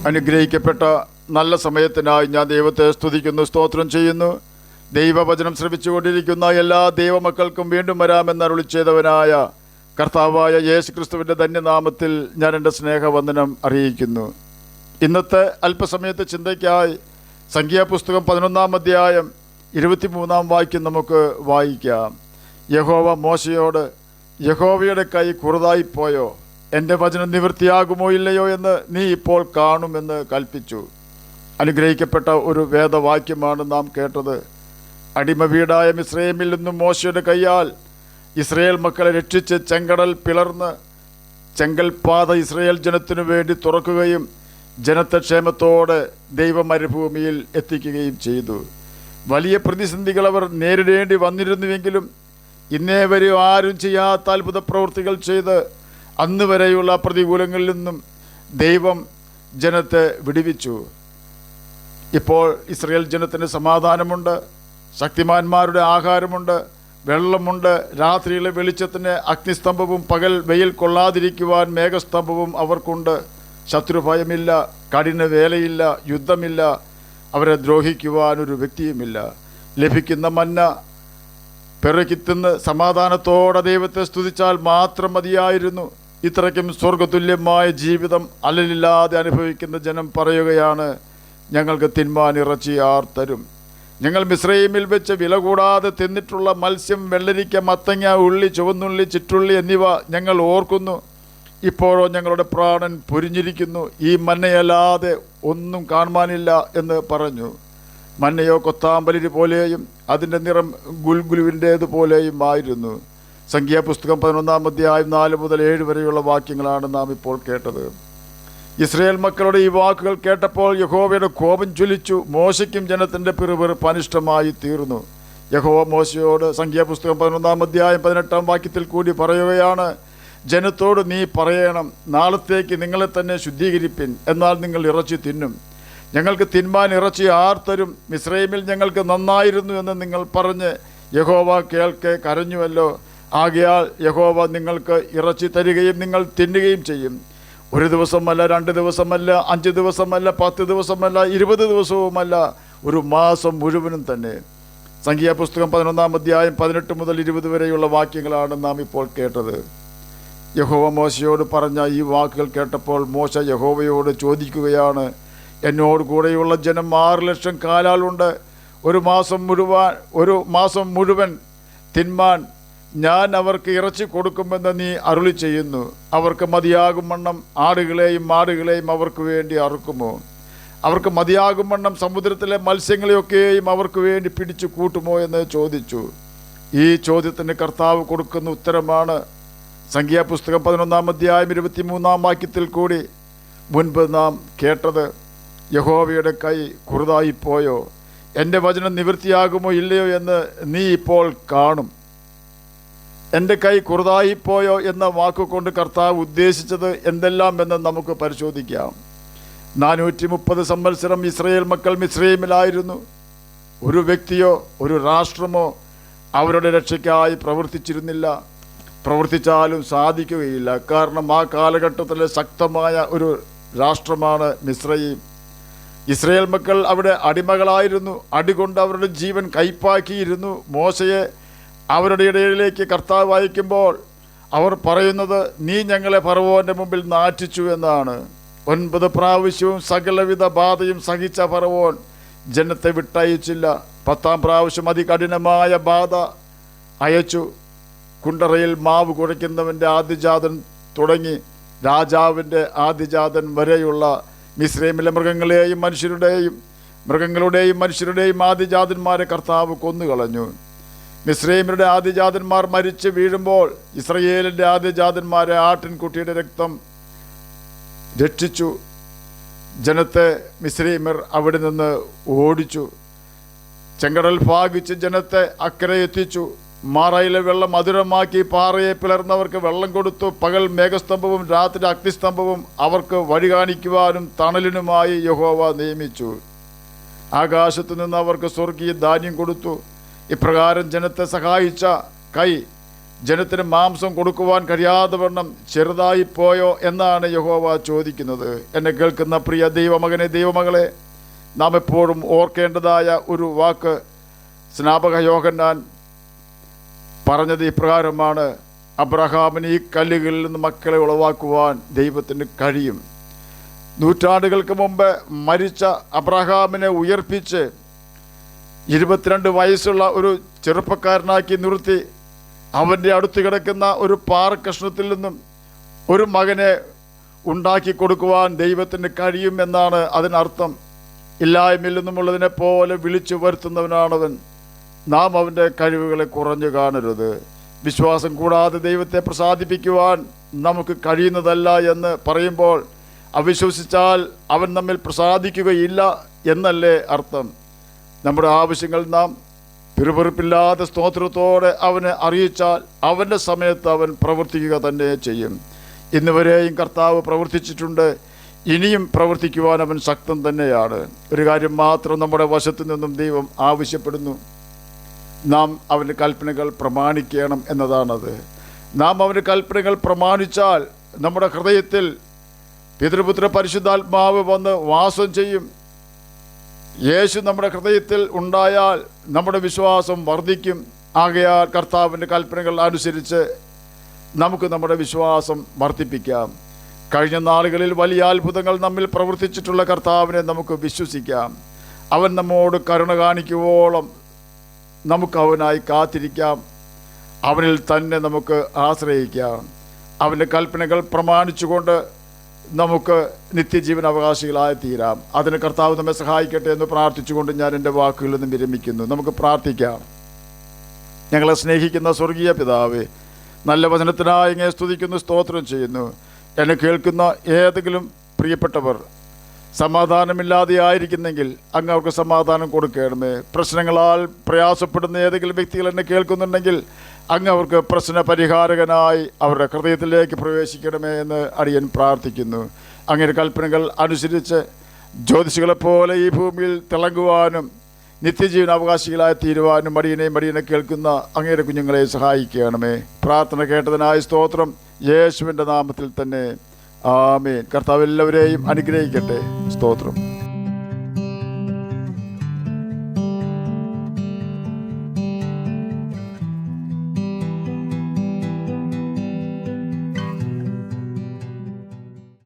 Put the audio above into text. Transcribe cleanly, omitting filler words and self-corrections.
അനുഗ്രഹിക്കപ്പെട്ട നല്ല സമയത്തിനായി ഞാൻ ദൈവത്തെ സ്തുതിക്കുന്നു, സ്തോത്രം ചെയ്യുന്നു. ദൈവവചനം ശ്രവിച്ചുകൊണ്ടിരിക്കുന്ന എല്ലാ ദൈവമക്കൾക്കും വീണ്ടും വരാമെന്ന് അരുളി ചെയ്തവനായ കർത്താവായ യേശു ക്രിസ്തുവിൻ്റെ ധന്യനാമത്തിൽ ഞാൻ എൻ്റെ സ്നേഹവന്ദനം അറിയിക്കുന്നു. ഇന്നത്തെ അല്പസമയത്തെ ചിന്തയ്ക്കായി സംഖ്യാപുസ്തകം 11-ാം അധ്യായം 23-ാം വാക്യം നമുക്ക് വായിക്കാം. യഹോവ മോശയോട്, യഹോവയുടെ കൈ കുറുതായിപ്പോയോ, എൻ്റെ വചനം നിവൃത്തിയാകുമോ ഇല്ലയോ എന്ന് നീ ഇപ്പോൾ കാണുമെന്ന് കൽപ്പിച്ചു. അനുഗ്രഹിക്കപ്പെട്ട ഒരു വേദവാക്യമാണ് നാം കേട്ടത്. അടിമ വീടായ മിസ്രയീമിൽ നിന്നും മോശയുടെ കൈയാൽ ഇസ്രയേൽ മക്കളെ രക്ഷിച്ച് ചെങ്കടൽ പിളർന്ന് ചെങ്കൽപ്പാത ഇസ്രയേൽ ജനത്തിനു വേണ്ടി തുറക്കുകയും ജനത്തെ ക്ഷേമത്തോടെ ദൈവ മരുഭൂമിയിൽ എത്തിക്കുകയും ചെയ്തു. വലിയ പ്രതിസന്ധികൾ അവർ നേരിടേണ്ടി വന്നിരുന്നുവെങ്കിലും ഇന്നേ വരെ ആരും ചെയ്യാത്ത അത്ഭുത പ്രവൃത്തികൾ ചെയ്ത് അന്ന് വരെയുള്ള പ്രതികൂലങ്ങളിൽ നിന്നും ദൈവം ജനത്തെ വിടുവിച്ചു. ഇപ്പോൾ ഇസ്രയേൽ ജനത്തിന് സമാധാനമുണ്ട്, ശക്തിമാന്മാരുടെ ആഹാരമുണ്ട്, വെള്ളമുണ്ട്. രാത്രിയിലെ വെളിച്ചത്തിന് അഗ്നിസ്തംഭവും പകൽ വെയിൽ കൊള്ളാതിരിക്കുവാൻ മേഘസ്തംഭവും അവർക്കുണ്ട്. ശത്രുഭയമില്ല, കഠിന വേലയില്ല, യുദ്ധമില്ല, അവരെ ദ്രോഹിക്കുവാനൊരു വ്യക്തിയുമില്ല. ലഭിക്കുന്ന മന്ന പെറുക്കിത്തിന്ന് സമാധാനത്തോടെ ദൈവത്തെ സ്തുതിച്ചാൽ മാത്രം മതിയായിരുന്നു. ഇത്രയ്ക്കും സ്വർഗതുല്യമായ ജീവിതം അലലില്ലാതെ അനുഭവിക്കുന്ന ജനം പറയുകയാണ്, ഞങ്ങൾക്ക് തിന്മാൻ ഇറച്ചി ആർ തരും? ഞങ്ങൾ മിസ്രയീമിൽ വെച്ച് വില കൂടാതെ തിന്നിട്ടുള്ള മത്സ്യം, വെള്ളരിക്ക, മത്തങ്ങ, ഉള്ളി, ചുവന്നുള്ളി, ചിറ്റുള്ളി എന്നിവ ഞങ്ങൾ ഓർക്കുന്നു. ഇപ്പോഴോ ഞങ്ങളുടെ പ്രാണൻ പൊരിഞ്ഞിരിക്കുന്നു, ഈ മന്നയല്ലാതെ ഒന്നും കാണുവാനില്ല എന്ന് പറഞ്ഞു. മന്നയോ കൊത്താമ്പലി പോലെയും അതിൻ്റെ നിറം ഗുൽഗുലുവിൻ്റേതുപോലെയും ആയിരുന്നു. സംഖ്യാപുസ്തകം 11-ാം അധ്യായം 4 മുതൽ 7 വരെയുള്ള വാക്യങ്ങളാണ് നാം ഇപ്പോൾ കേട്ടത്. ഇസ്രയേൽ മക്കളുടെ ഈ വാക്കുകൾ കേട്ടപ്പോൾ യഹോവയുടെ കോപം ജ്വലിച്ചു. മോശയ്ക്കും ജനത്തിൻ്റെ പിറുപിറുപ്പ് അനിഷ്ടമായി തീർന്നു. യഹോവ മോശയോട് സംഖ്യാപുസ്തകം 11-ാം അധ്യായം 18-ാം വാക്യത്തിൽ കൂടി പറയുകയാണ്, ജനത്തോട് നീ പറയണം, നാളത്തേക്ക് നിങ്ങളെ തന്നെ ശുദ്ധീകരിപ്പിൻ, എന്നാൽ നിങ്ങൾ ഇറച്ചി തിന്നും. ഞങ്ങൾക്ക് തിന്മാൻ ഇറച്ചി ആർ തരും? മിസ്രയീമിൽ ഞങ്ങൾക്ക് നന്നായിരുന്നു എന്ന് നിങ്ങൾ പറഞ്ഞ് യഹോവ കേൾക്കെ കരഞ്ഞുവല്ലോ. ആകയാൽ യഹോവ നിങ്ങൾക്ക് ഇറച്ചി തരികയും നിങ്ങൾ തിന്നുകയും ചെയ്യും. 1 ദിവസമല്ല, 2 ദിവസമല്ല, 5 ദിവസമല്ല, 10 ദിവസമല്ല, 20 ദിവസവുമല്ല, ഒരു മാസം മുഴുവനും തന്നെ. സംഖ്യാപുസ്തകം 11-ാം അധ്യായം 18 മുതൽ 20 വരെയുള്ള വാക്യങ്ങളാണ് നാം ഇപ്പോൾ കേട്ടത്. യഹോവ മോശയോട് പറഞ്ഞ ഈ വാക്കുകൾ കേട്ടപ്പോൾ മോശ യഹോവയോട് ചോദിക്കുകയാണ്, എന്നോട് കൂടെയുള്ള ജനം 6 ലക്ഷം കാലാളുണ്ട്. ഒരു മാസം മുഴുവൻ തിന്മാൻ ഞാൻ അവർക്ക് ഇറച്ചി കൊടുക്കുമെന്ന് നീ അരുളി ചെയ്യുന്നു. അവർക്ക് മതിയാകും വണ്ണം ആടുകളെയും മാടുകളെയും അവർക്ക് വേണ്ടി അറുക്കുമോ? അവർക്ക് മതിയാകും വണ്ണം സമുദ്രത്തിലെ മത്സ്യങ്ങളെയൊക്കെയും അവർക്ക് വേണ്ടി പിടിച്ചു കൂട്ടുമോ എന്ന് ചോദിച്ചു. ഈ ചോദ്യത്തിന് കർത്താവ് കൊടുക്കുന്ന ഉത്തരമാണ് സംഖ്യാപുസ്തകം 11-ാം അധ്യായം 23-ാം വാക്യത്തിൽ കൂടി മുൻപ് നാം കേട്ടത്. യഹോവയുടെ കൈ കുറുതായിപ്പോയോ, എൻ്റെ വചനം നിവൃത്തിയാകുമോ ഇല്ലയോ എന്ന് നീ ഇപ്പോൾ കാണും. എൻ്റെ കൈ കുറുതായിപ്പോയോ എന്ന വാക്കുകൊണ്ട് കർത്താവ് ഉദ്ദേശിച്ചത് എന്തെല്ലാം എന്ന് നമുക്ക് പരിശോധിക്കാം. 430 സംവത്സരം ഇസ്രയേൽ മക്കൾ മിസ്രയീമിലായിരുന്നു. ഒരു വ്യക്തിയോ ഒരു രാഷ്ട്രമോ അവരുടെ രക്ഷയ്ക്കായി പ്രവർത്തിച്ചിരുന്നില്ല. പ്രവർത്തിച്ചാലും സാധിക്കുകയില്ല. കാരണം ആ കാലഘട്ടത്തിലെ ശക്തമായ ഒരു രാഷ്ട്രമാണ് മിസ്രയീം. ഇസ്രയേൽ മക്കൾ അവിടെ അടിമകളായിരുന്നു. അടികൊണ്ട് അവരുടെ ജീവൻ കൈപ്പാക്കിയിരുന്നു. മോശയെ അവരുടെ ഇടയിലേക്ക് കർത്താവ് അയക്കുമ്പോൾ അവർ പറയുന്നത്, നീ ഞങ്ങളെ ഫറവോൻ്റെ മുമ്പിൽ നാറ്റിച്ചു എന്നാണ്. 9 പ്രാവശ്യവും സകലവിധ ബാധയും സഹിച്ച ഫറവോൻ ജനത്തെ വിട്ടയച്ചില്ല. 10-ാം പ്രാവശ്യം അതികഠിനമായ ബാധ അയച്ചു. കുണ്ടറയിൽ മാവ് കുഴയ്ക്കുന്നവൻ്റെ ആദ്യജാതൻ തുടങ്ങി രാജാവിൻ്റെ ആദ്യജാതൻ വരെയുള്ള മിസ്രയീമിലെ മൃഗങ്ങളുടെയും മനുഷ്യരുടെയും ആദ്യജാതന്മാരെ കർത്താവ് കൊന്നുകളഞ്ഞു. മിസ്രയീമ്യരുടെ ആദ്യജാതന്മാർ മരിച്ച് വീഴുമ്പോൾ ഇസ്രയേലിൻ്റെ ആദ്യജാതന്മാരെ ആട്ടിൻകുട്ടിയുടെ രക്തം രക്ഷിച്ചു. ജനത്തെ മിസ്രയീമ്യർ അവിടെ നിന്ന് ഓടിച്ചു. ചെങ്കടൽ ഭാഗിച്ച് ജനത്തെ അക്കരെ എത്തിച്ചു. മാറയിലെ വെള്ളം മധുരമാക്കി പാറയെ പിളർന്നവർക്ക് വെള്ളം കൊടുത്തു. പകൽ മേഘസ്തംഭവും രാത്രി അഗ്നിസ്തംഭവും അവർക്ക് വഴി കാണിക്കുവാനും തണലിനുമായി യഹോവ നിയമിച്ചു. ആകാശത്തു നിന്ന് അവർക്ക് സ്വർഗീയ ധാന്യം കൊടുത്തു. ഇപ്രകാരം ജനത്തെ സഹായിച്ച കൈ ജനത്തിന് മാംസം കൊടുക്കുവാൻ കഴിയാതെ വണ്ണം ചെറുതായിപ്പോയോ എന്നാണ് യഹോവ ചോദിക്കുന്നത്. എന്നെ കേൾക്കുന്ന പ്രിയ ദൈവമകനെ, ദൈവമകളെ, നാം എപ്പോഴും ഓർക്കേണ്ടതായ ഒരു വാക്ക് സ്നാപക യോഹന്നാൻ പറഞ്ഞത് ഇപ്രകാരമാണ്: അബ്രഹാമിന് ഈ കല്ലുകളിൽ നിന്ന് മക്കളെ ഉളവാക്കുവാൻ ദൈവത്തിന് കഴിയും. നൂറ്റാണ്ടുകൾക്ക് മുമ്പ് മരിച്ച അബ്രഹാമിനെ ഉയർപ്പിച്ച് 22 വയസ്സുള്ള ഒരു ചെറുപ്പക്കാരനാക്കി നിർത്തി അവൻ്റെ അടുത്ത് കിടക്കുന്ന ഒരു പാറക്കഷ്ണത്തിൽ നിന്നും ഒരു മകനെ ഉണ്ടാക്കി കൊടുക്കുവാൻ ദൈവത്തിന് കഴിയും എന്നാണ് അതിനർത്ഥം. ഇല്ലായ്മയിൽ നിന്നുമുള്ളതിനെ പോലെ വിളിച്ചു വരുത്തുന്നവനാണവൻ. നാം അവൻ്റെ കഴിവുകളെ കുറഞ്ഞു കാണരുത്. വിശ്വാസം കൂടാതെ ദൈവത്തെ പ്രസാദിപ്പിക്കുവാൻ നമുക്ക് കഴിയുന്നതല്ല എന്ന് പറയുമ്പോൾ അവിശ്വസിച്ചാൽ അവൻ നമ്മിൽ പ്രസാദിക്കുകയില്ല എന്നല്ലേ അർത്ഥം. നമ്മുടെ ആവശ്യങ്ങൾ നാം പിറുപിറുപ്പില്ലാതെ സ്തോത്രത്തോടെ അവനെ അറിയിച്ചാൽ അവൻ്റെ സമയത്ത് അവൻ പ്രവർത്തിക്കുക തന്നെ ചെയ്യും. ഇന്നുവരെയും കർത്താവ് പ്രവർത്തിച്ചിട്ടുണ്ട്, ഇനിയും പ്രവർത്തിക്കുവാൻ അവൻ ശക്തൻ തന്നെയാണ്. ഒരു കാര്യം മാത്രം നമ്മുടെ വശത്തു നിന്നും ദൈവം ആവശ്യപ്പെടുന്നു: നാം അവൻ്റെ കൽപ്പനകൾ പ്രമാണിക്കണം എന്നതാണത്. നാം അവൻ്റെ കൽപ്പനകൾ പ്രമാണിച്ചാൽ നമ്മുടെ ഹൃദയത്തിൽ പിതൃപുത്ര പരിശുദ്ധാത്മാവ് വന്ന് വാസം ചെയ്യും. യേശു നമ്മുടെ ഹൃദയത്തിൽ ഉണ്ടായാൽ നമ്മുടെ വിശ്വാസം വർദ്ധിക്കും. ആകയാൽ കർത്താവിൻ്റെ കൽപ്പനകൾ അനുസരിച്ച് നമുക്ക് നമ്മുടെ വിശ്വാസം വർദ്ധിപ്പിക്കാം. കഴിഞ്ഞ നാളുകളിൽ വലിയ അത്ഭുതങ്ങൾ നമ്മിൽ പ്രവർത്തിച്ചിട്ടുള്ള കർത്താവിനെ നമുക്ക് വിശ്വസിക്കാം. അവൻ നമ്മോട് കരുണ കാണിക്കുവോളം നമുക്ക് അവനായി കാത്തിരിക്കാം. അവനിൽ തന്നെ നമുക്ക് ആശ്രയിക്കാം. അവൻ്റെ കൽപ്പനകൾ പ്രമാണിച്ചുകൊണ്ട് നമുക്ക് നിത്യജീവൻ അവകാശികളായി തീരാം. അതിന് കർത്താവ് നമ്മെ സഹായിക്കട്ടെ എന്ന് പ്രാർത്ഥിച്ചുകൊണ്ട് ഞാൻ എൻ്റെ വാക്കുകളിൽ നിന്നും വിരമിക്കുന്നു. നമുക്ക് പ്രാർത്ഥിക്കാം. ഞങ്ങളെ സ്നേഹിക്കുന്ന സ്വർഗീയ പിതാവേ, നല്ല വചനത്തിനായി ഇങ്ങനെ സ്തുതിക്കുന്നു, സ്തോത്രം ചെയ്യുന്നു. എന്നെ കേൾക്കുന്ന ഏതെങ്കിലും പ്രിയപ്പെട്ടവർ സമാധാനമില്ലാതെ ആയിരിക്കുന്നെങ്കിൽ അങ്ങ് അവർക്ക് സമാധാനം കൊടുക്കണമേ. പ്രശ്നങ്ങളാൽ പ്രയാസപ്പെടുന്ന ഏതെങ്കിലും വ്യക്തികൾ എന്നെ കേൾക്കുന്നുണ്ടെങ്കിൽ അങ്ങ് അവർക്ക് പ്രശ്ന പരിഹാരകനായി അവരുടെ ഹൃദയത്തിലേക്ക് പ്രവേശിക്കണമേ എന്ന് അടിയൻ പ്രാർത്ഥിക്കുന്നു. അങ്ങയുടെ കൽപ്പനകൾ അനുസരിച്ച് ജ്യോതിഷികളെപ്പോലെ ഈ ഭൂമിയിൽ തിളങ്ങുവാനും നിത്യജീവൻ അവകാശികളായി തീരുവാനും അടിയനെ കേൾക്കുന്ന അങ്ങയുടെ കുഞ്ഞുങ്ങളെ സഹായിക്കണമേ. പ്രാർത്ഥന കേട്ടതിനായി സ്തോത്രം. യേശുവിൻ്റെ നാമത്തിൽ തന്നെ ആമേൻ. കർത്താവ് എല്ലാവരെയും അനുഗ്രഹിക്കട്ടെ. സ്തോത്രം.